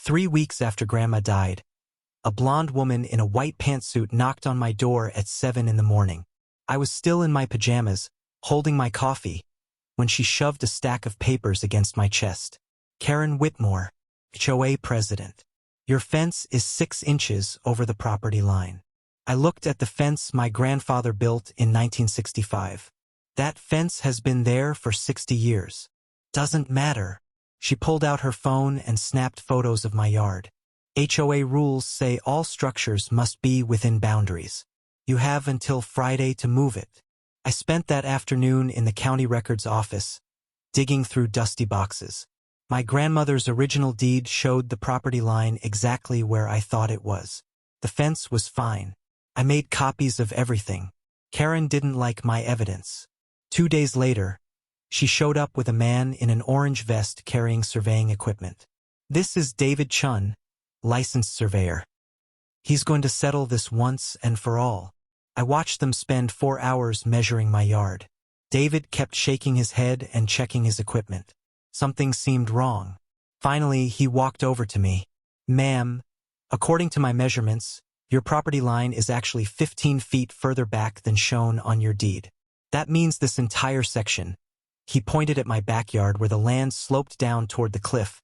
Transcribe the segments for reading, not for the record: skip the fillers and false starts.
3 weeks after Grandma died, a blonde woman in a white pantsuit knocked on my door at 7 in the morning. I was still in my pajamas, holding my coffee, when she shoved a stack of papers against my chest. Karen Whitmore, HOA president. Your fence is 6 inches over the property line. I looked at the fence my grandfather built in 1965. That fence has been there for 60 years. Doesn't matter. She pulled out her phone and snapped photos of my yard. HOA rules say all structures must be within boundaries. You have until Friday to move it. I spent that afternoon in the county records office, digging through dusty boxes. My grandmother's original deed showed the property line exactly where I thought it was. The fence was fine. I made copies of everything. Karen didn't like my evidence. 2 days later, she showed up with a man in an orange vest carrying surveying equipment. This is David Chun, licensed surveyor. He's going to settle this once and for all. I watched them spend 4 hours measuring my yard. David kept shaking his head and checking his equipment. Something seemed wrong. Finally, he walked over to me. Ma'am, according to my measurements, your property line is actually 15 feet further back than shown on your deed. That means this entire section, he pointed at my backyard where the land sloped down toward the cliff,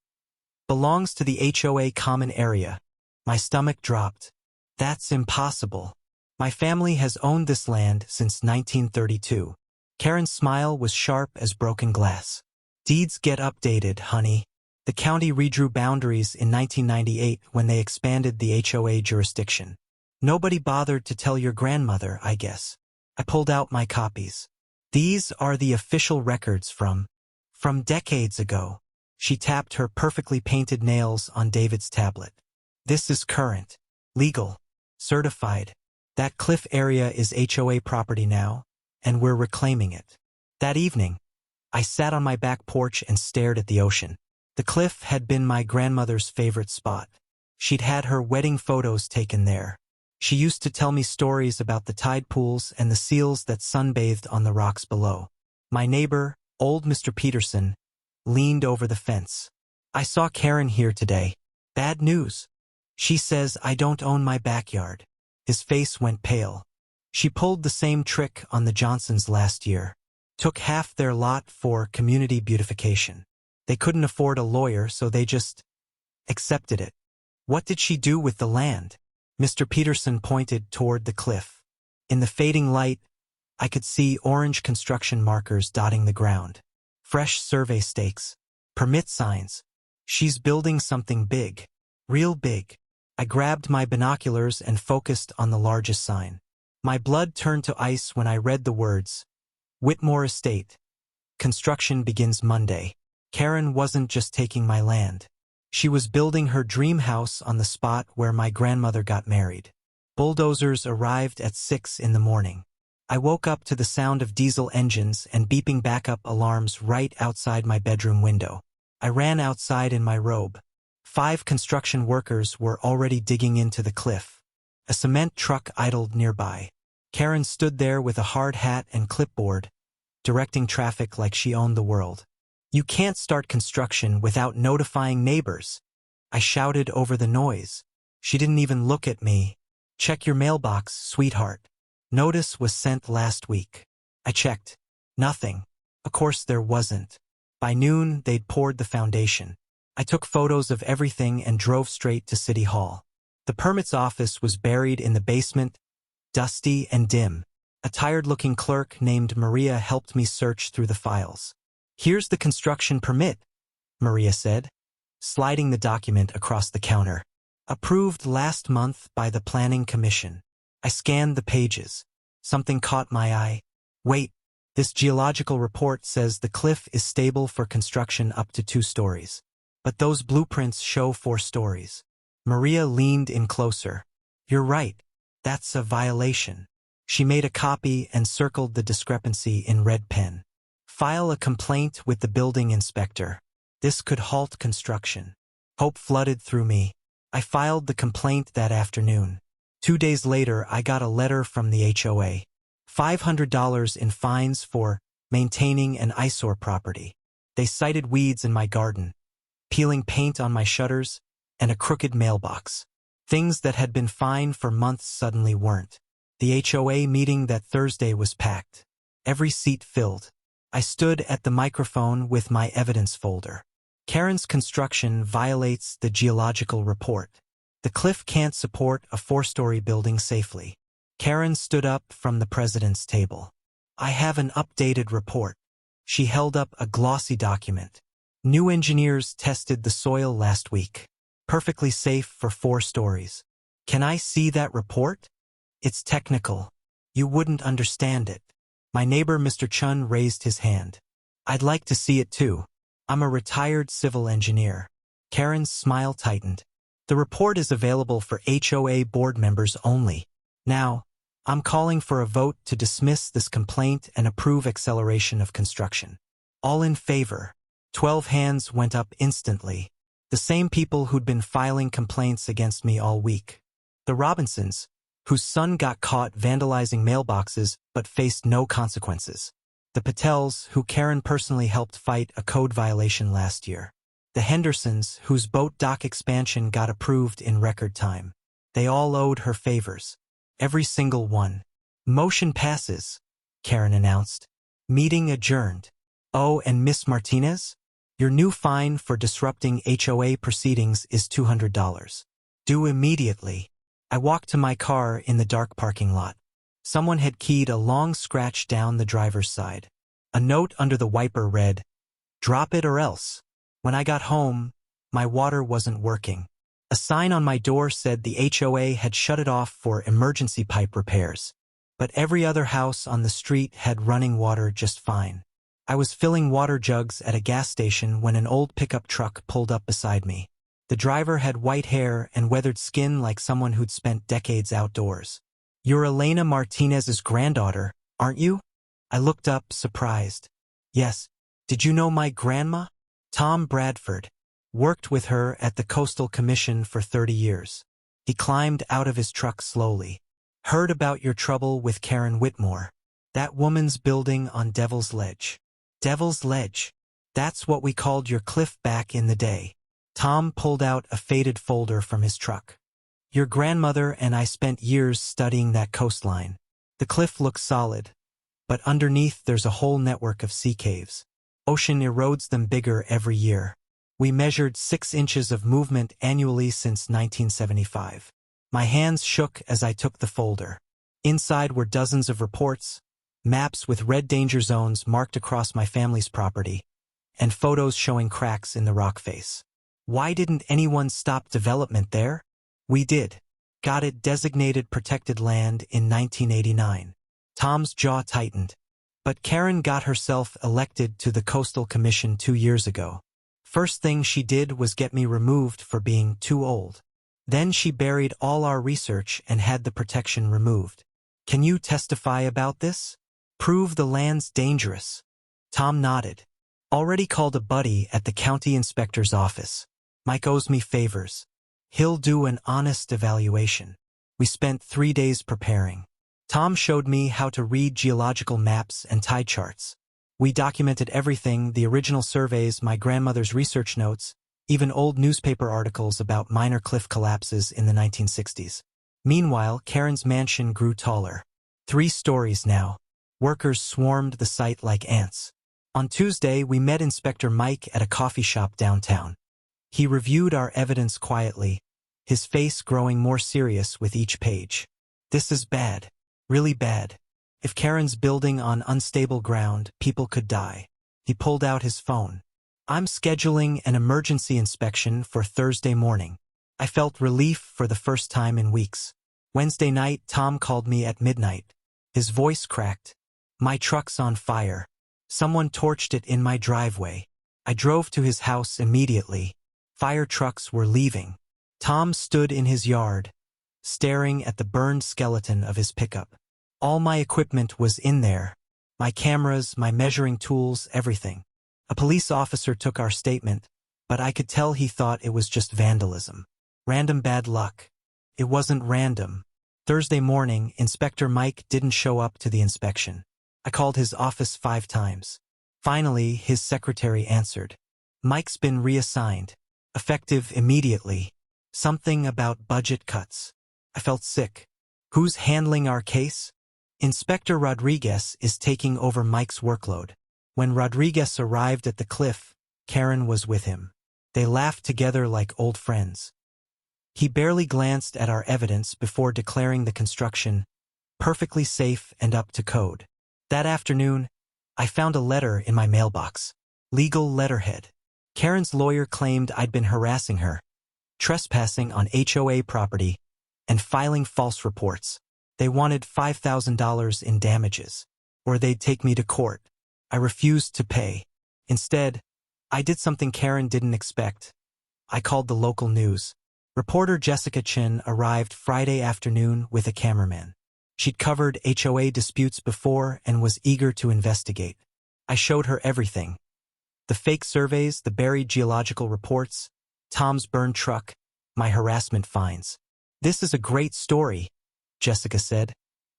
belongs to the HOA common area. My stomach dropped. That's impossible. My family has owned this land since 1932. Karen's smile was sharp as broken glass. Deeds get updated, honey. The county redrew boundaries in 1998 when they expanded the HOA jurisdiction. Nobody bothered to tell your grandmother, I guess. I pulled out my copies. These are the official records from decades ago. She tapped her perfectly painted nails on David's tablet. This is current, legal, certified. That cliff area is HOA property now, and we're reclaiming it. That evening, I sat on my back porch and stared at the ocean. The cliff had been my grandmother's favorite spot. She'd had her wedding photos taken there. She used to tell me stories about the tide pools and the seals that sunbathed on the rocks below. My neighbor, old Mr. Peterson, leaned over the fence. I saw Karen here today. Bad news. She says I don't own my backyard. His face went pale. She pulled the same trick on the Johnsons last year. Took half their lot for community beautification. They couldn't afford a lawyer, so they just accepted it. What did she do with the land? Mr. Peterson pointed toward the cliff. In the fading light, I could see orange construction markers dotting the ground. Fresh survey stakes. Permit signs. She's building something big. Real big. I grabbed my binoculars and focused on the largest sign. My blood turned to ice when I read the words, Whitmore Estate. Construction begins Monday. Karen wasn't just taking my land. She was building her dream house on the spot where my grandmother got married. Bulldozers arrived at 6 in the morning. I woke up to the sound of diesel engines and beeping backup alarms right outside my bedroom window. I ran outside in my robe. 5 construction workers were already digging into the cliff. A cement truck idled nearby. Karen stood there with a hard hat and clipboard, directing traffic like she owned the world. You can't start construction without notifying neighbors. I shouted over the noise. She didn't even look at me. Check your mailbox, sweetheart. Notice was sent last week. I checked. Nothing. Of course there wasn't. By noon, they'd poured the foundation. I took photos of everything and drove straight to City Hall. The permits office was buried in the basement, dusty and dim. A tired-looking clerk named Maria helped me search through the files. Here's the construction permit, Maria said, sliding the document across the counter. Approved last month by the Planning Commission. I scanned the pages. Something caught my eye. Wait, this geological report says the cliff is stable for construction up to 2 stories. But those blueprints show 4 stories. Maria leaned in closer. You're right. That's a violation. She made a copy and circled the discrepancy in red pen. File a complaint with the building inspector. This could halt construction. Hope flooded through me. I filed the complaint that afternoon. 2 days later, I got a letter from the HOA. $500 in fines for maintaining an eyesore property. They cited weeds in my garden, peeling paint on my shutters, and a crooked mailbox. Things that had been fine for months suddenly weren't. The HOA meeting that Thursday was packed. Every seat filled. I stood at the microphone with my evidence folder. Karen's construction violates the geological report. The cliff can't support a 4-story building safely. Karen stood up from the president's table. I have an updated report. She held up a glossy document. New engineers tested the soil last week. Perfectly safe for 4 stories. Can I see that report? It's technical. You wouldn't understand it. My neighbor Mr. Chun raised his hand. I'd like to see it too. I'm a retired civil engineer. Karen's smile tightened. The report is available for HOA board members only. Now, I'm calling for a vote to dismiss this complaint and approve acceleration of construction. All in favor. 12 hands went up instantly. The same people who'd been filing complaints against me all week. The Robinsons, whose son got caught vandalizing mailboxes but faced no consequences. The Patels, who Karen personally helped fight a code violation last year. The Hendersons, whose boat dock expansion got approved in record time. They all owed her favors. Every single one. Motion passes, Karen announced. Meeting adjourned. Oh, and Miss Martinez? Your new fine for disrupting HOA proceedings is $200. Due immediately. I walked to my car in the dark parking lot. Someone had keyed a long scratch down the driver's side. A note under the wiper read, "Drop it or else." When I got home, my water wasn't working. A sign on my door said the HOA had shut it off for emergency pipe repairs. But every other house on the street had running water just fine. I was filling water jugs at a gas station when an old pickup truck pulled up beside me. The driver had white hair and weathered skin like someone who'd spent decades outdoors. "You're Elena Martinez's granddaughter, aren't you?" I looked up, surprised. "Yes. Did you know my grandma?" Tom Bradford. Worked with her at the Coastal Commission for 30 years. He climbed out of his truck slowly. "Heard about your trouble with Karen Whitmore. That woman's building on Devil's Ledge." Devil's Ledge. That's what we called your cliff back in the day. Tom pulled out a faded folder from his truck. "Your grandmother and I spent years studying that coastline. The cliff looks solid, but underneath there's a whole network of sea caves. Ocean erodes them bigger every year. We measured 6 inches of movement annually since 1975. My hands shook as I took the folder. Inside were dozens of reports, maps with red danger zones marked across my family's property, and photos showing cracks in the rock face. Why didn't anyone stop development there? We did. Got it designated protected land in 1989. Tom's jaw tightened. But Karen got herself elected to the Coastal Commission 2 years ago. First thing she did was get me removed for being too old. Then she buried all our research and had the protection removed. Can you testify about this? Prove the land's dangerous. Tom nodded. Already called a buddy at the county inspector's office. Mike owes me favors. He'll do an honest evaluation. We spent 3 days preparing. Tom showed me how to read geological maps and tide charts. We documented everything, the original surveys, my grandmother's research notes, even old newspaper articles about minor cliff collapses in the 1960s. Meanwhile, Karen's mansion grew taller. 3 stories now. Workers swarmed the site like ants. On Tuesday, we met Inspector Mike at a coffee shop downtown. He reviewed our evidence quietly, his face growing more serious with each page. "This is bad. Really bad. If Karen's building on unstable ground, people could die." He pulled out his phone. "I'm scheduling an emergency inspection for Thursday morning." I felt relief for the first time in weeks. Wednesday night, Tom called me at midnight. His voice cracked. "My truck's on fire. Someone torched it in my driveway." I drove to his house immediately. Fire trucks were leaving. Tom stood in his yard, staring at the burned skeleton of his pickup. All my equipment was in there. My cameras, my measuring tools, everything. A police officer took our statement, but I could tell he thought it was just vandalism. Random bad luck. It wasn't random. Thursday morning, Inspector Mike didn't show up to the inspection. I called his office 5 times. Finally, his secretary answered. "Mike's been reassigned. Effective immediately." Something about budget cuts. I felt sick. Who's handling our case? Inspector Rodriguez is taking over Mike's workload. When Rodriguez arrived at the cliff, Karen was with him. They laughed together like old friends. He barely glanced at our evidence before declaring the construction perfectly safe and up to code. That afternoon, I found a letter in my mailbox. Legal letterhead. Karen's lawyer claimed I'd been harassing her, trespassing on HOA property, and filing false reports. They wanted $5,000 in damages, or they'd take me to court. I refused to pay. Instead, I did something Karen didn't expect. I called the local news. Reporter Jessica Chin arrived Friday afternoon with a cameraman. She'd covered HOA disputes before and was eager to investigate. I showed her everything. The fake surveys, the buried geological reports, Tom's burned truck, my harassment fines. "This is a great story," Jessica said.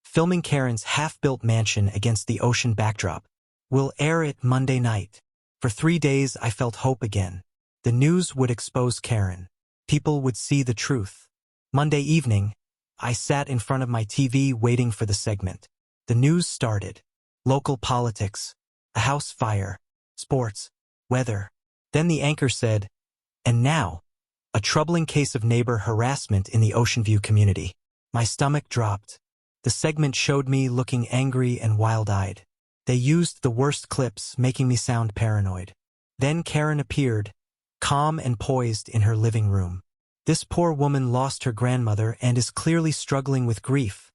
"Filming Karen's half-built mansion against the ocean backdrop. We'll air it Monday night." For 3 days I felt hope again. The news would expose Karen. People would see the truth. Monday evening, I sat in front of my TV waiting for the segment. The news started. Local politics, a house fire, sports, weather. Then the anchor said, "And now, a troubling case of neighbor harassment in the Ocean View community." My stomach dropped. The segment showed me looking angry and wild-eyed. They used the worst clips, making me sound paranoid. Then Karen appeared, calm and poised in her living room. "This poor woman lost her grandmother and is clearly struggling with grief,"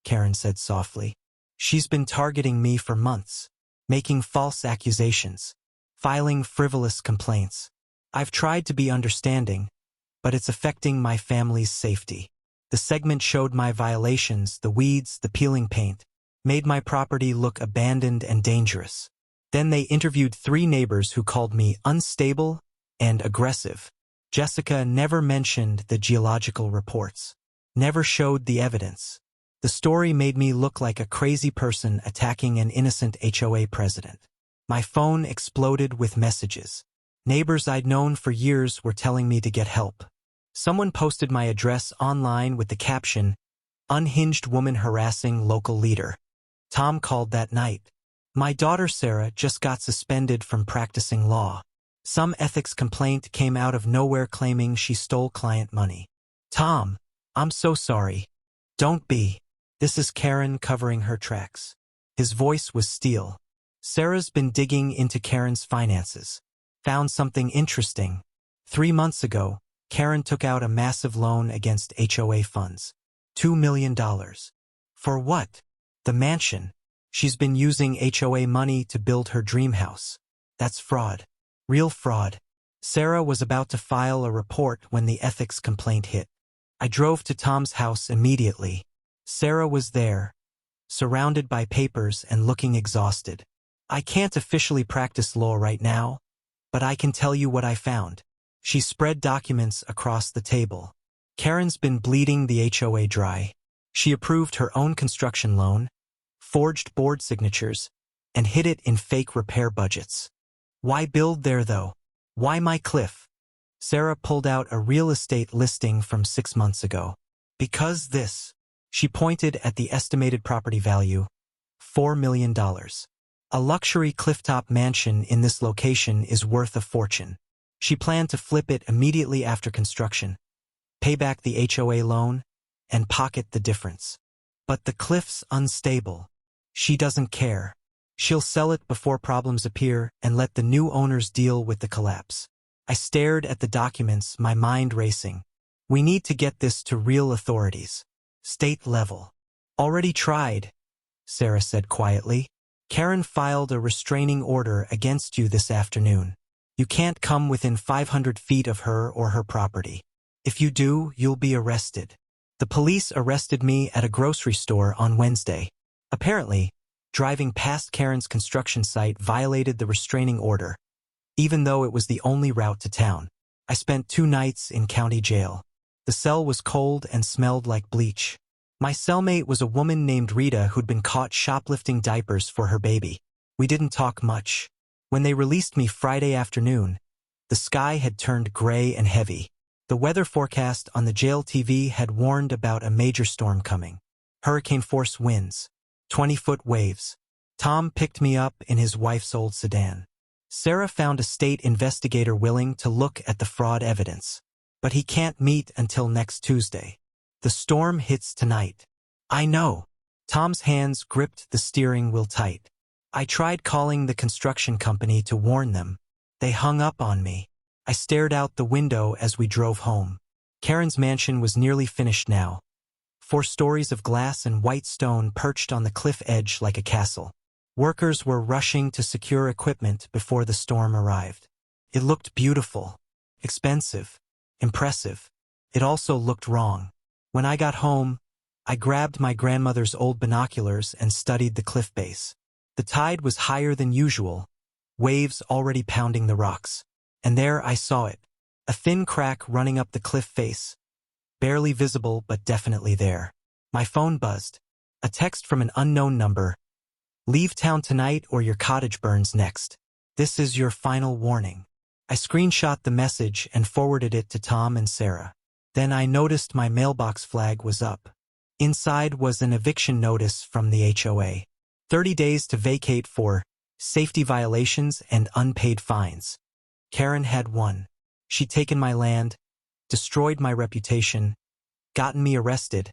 Karen said softly. "She's been targeting me for months, making false accusations, filing frivolous complaints. I've tried to be understanding, but it's affecting my family's safety." The segment showed my violations, the weeds, the peeling paint, made my property look abandoned and dangerous. Then they interviewed 3 neighbors who called me unstable and aggressive. Jessica never mentioned the geological reports, never showed the evidence. The story made me look like a crazy person attacking an innocent HOA president. My phone exploded with messages. Neighbors I'd known for years were telling me to get help. Someone posted my address online with the caption, "Unhinged woman harassing local leader." Tom called that night. "My daughter Sarah just got suspended from practicing law. Some ethics complaint came out of nowhere claiming she stole client money." "Tom, I'm so sorry." "Don't be. This is Karen covering her tracks." His voice was steel. "Sarah's been digging into Karen's finances. Found something interesting. 3 months ago, Karen took out a massive loan against HOA funds. $2 million. For what? The mansion. She's been using HOA money to build her dream house. That's fraud. Real fraud." Sarah was about to file a report when the ethics complaint hit. I drove to Tom's house immediately. Sarah was there, surrounded by papers and looking exhausted. "I can't officially practice law right now, but I can tell you what I found." She spread documents across the table. Karen's been bleeding the HOA dry. She approved her own construction loan, forged board signatures, and hid it in fake repair budgets. "Why build there, though? Why my cliff?" Sarah pulled out a real estate listing from 6 months ago. "Because this." She pointed at the estimated property value, $4 million. A luxury clifftop mansion in this location is worth a fortune. She planned to flip it immediately after construction, pay back the HOA loan, and pocket the difference. But the cliff's unstable. She doesn't care. She'll sell it before problems appear and let the new owners deal with the collapse. I stared at the documents, my mind racing. "We need to get this to real authorities. State level." "Already tried," Sarah said quietly. "Karen filed a restraining order against you this afternoon. You can't come within 500 feet of her or her property. If you do, you'll be arrested." The police arrested me at a grocery store on Wednesday. Apparently, driving past Karen's construction site violated the restraining order, even though it was the only route to town. I spent 2 nights in county jail. The cell was cold and smelled like bleach. My cellmate was a woman named Rita who'd been caught shoplifting diapers for her baby. We didn't talk much. When they released me Friday afternoon, the sky had turned gray and heavy. The weather forecast on the jail TV had warned about a major storm coming. Hurricane-force winds, 20-foot waves. Tom picked me up in his wife's old sedan. Sarah found a state investigator willing to look at the fraud evidence. But he can't meet until next Tuesday. The storm hits tonight. I know. Tom's hands gripped the steering wheel tight. I tried calling the construction company to warn them. They hung up on me. I stared out the window as we drove home. Karen's mansion was nearly finished now. 4 stories of glass and white stone perched on the cliff edge like a castle. Workers were rushing to secure equipment before the storm arrived. It looked beautiful, expensive, impressive. It also looked wrong. When I got home, I grabbed my grandmother's old binoculars and studied the cliff base. The tide was higher than usual, waves already pounding the rocks. And there I saw it, a thin crack running up the cliff face. Barely visible, but definitely there. My phone buzzed. A text from an unknown number. Leave town tonight or your cottage burns next. This is your final warning. I screenshot the message and forwarded it to Tom and Sarah. Then I noticed my mailbox flag was up. Inside was an eviction notice from the HOA. 30 days to vacate for safety violations and unpaid fines. Karen had won. She'd taken my land, destroyed my reputation, gotten me arrested,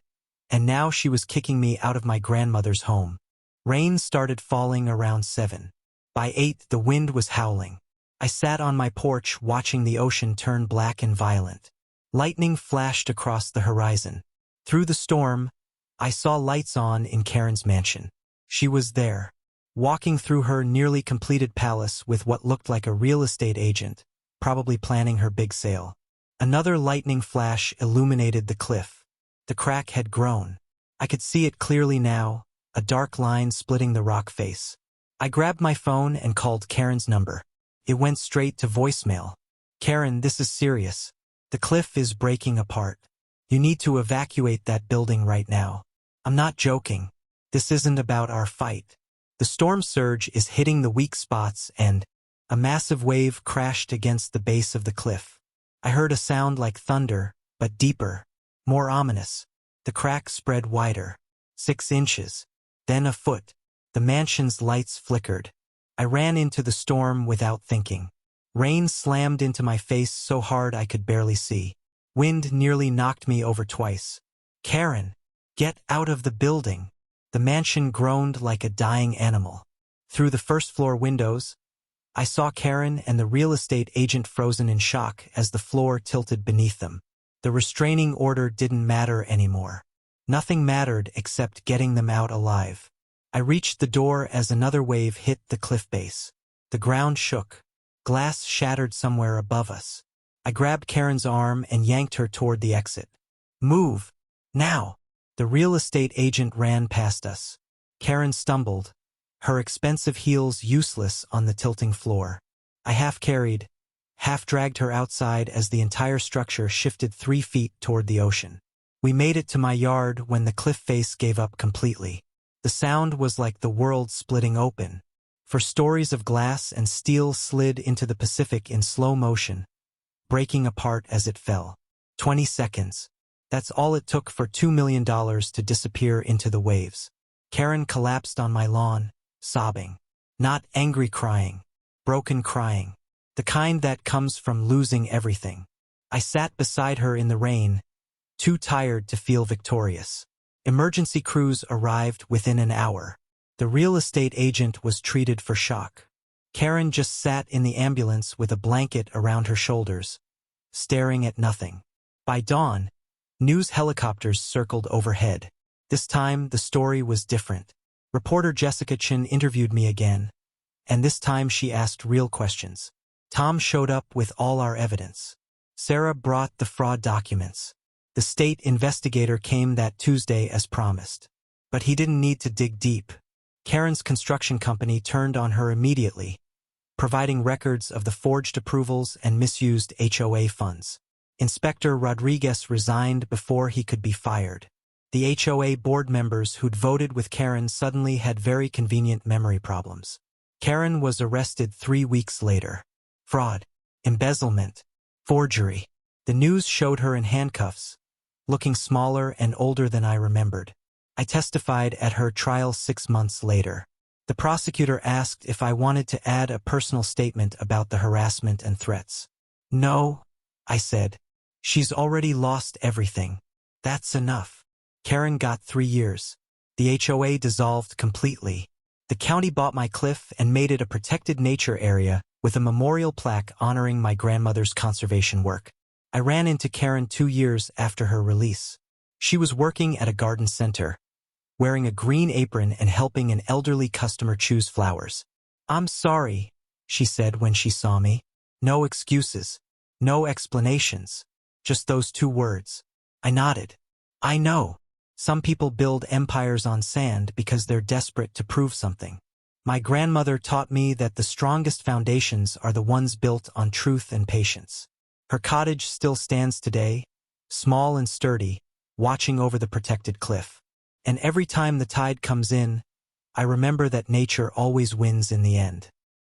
and now she was kicking me out of my grandmother's home. Rain started falling around 7. By 8, the wind was howling. I sat on my porch watching the ocean turn black and violent. Lightning flashed across the horizon. Through the storm, I saw lights on in Karen's mansion. She was there, walking through her nearly completed palace with what looked like a real estate agent, probably planning her big sale. Another lightning flash illuminated the cliff. The crack had grown. I could see it clearly now, a dark line splitting the rock face. I grabbed my phone and called Karen's number. It went straight to voicemail. Karen, this is serious. The cliff is breaking apart. You need to evacuate that building right now. I'm not joking. This isn't about our fight. The storm surge is hitting the weak spots and a massive wave crashed against the base of the cliff. I heard a sound like thunder, but deeper, more ominous. The crack spread wider. 6 inches. Then a foot. The mansion's lights flickered. I ran into the storm without thinking. Rain slammed into my face so hard I could barely see. Wind nearly knocked me over twice. Karen, get out of the building. The mansion groaned like a dying animal. Through the first-floor windows, I saw Karen and the real estate agent frozen in shock as the floor tilted beneath them. The restraining order didn't matter anymore. Nothing mattered except getting them out alive. I reached the door as another wave hit the cliff base. The ground shook. Glass shattered somewhere above us. I grabbed Karen's arm and yanked her toward the exit. Move! Now! The real estate agent ran past us. Karen stumbled, her expensive heels useless on the tilting floor. I half-carried, half-dragged her outside as the entire structure shifted 3 feet toward the ocean. We made it to my yard when the cliff face gave up completely. The sound was like the world splitting open. For stories of glass and steel slid into the Pacific in slow motion, breaking apart as it fell. 20 seconds. That's all it took for $2 million to disappear into the waves. Karen collapsed on my lawn, sobbing. Not angry crying, broken crying. The kind that comes from losing everything. I sat beside her in the rain, too tired to feel victorious. Emergency crews arrived within an hour. The real estate agent was treated for shock. Karen just sat in the ambulance with a blanket around her shoulders, staring at nothing. By dawn, news helicopters circled overhead. This time, the story was different. Reporter Jessica Chin interviewed me again, and this time she asked real questions. Tom showed up with all our evidence. Sarah brought the fraud documents. The state investigator came that Tuesday as promised. But he didn't need to dig deep. Karen's construction company turned on her immediately, providing records of the forged approvals and misused HOA funds. Inspector Rodriguez resigned before he could be fired. The HOA board members who'd voted with Karen suddenly had very convenient memory problems. Karen was arrested 3 weeks later. Fraud, embezzlement, forgery. The news showed her in handcuffs, looking smaller and older than I remembered. I testified at her trial 6 months later. The prosecutor asked if I wanted to add a personal statement about the harassment and threats. No, I said. She's already lost everything. That's enough. Karen got 3 years. The HOA dissolved completely. The county bought my cliff and made it a protected nature area with a memorial plaque honoring my grandmother's conservation work. I ran into Karen 2 years after her release. She was working at a garden center, wearing a green apron and helping an elderly customer choose flowers. "I'm sorry," she said when she saw me. No excuses, no explanations, just those 2 words. I nodded. I know. Some people build empires on sand because they're desperate to prove something. My grandmother taught me that the strongest foundations are the ones built on truth and patience. Her cottage still stands today, small and sturdy, watching over the protected cliff. And every time the tide comes in, I remember that nature always wins in the end.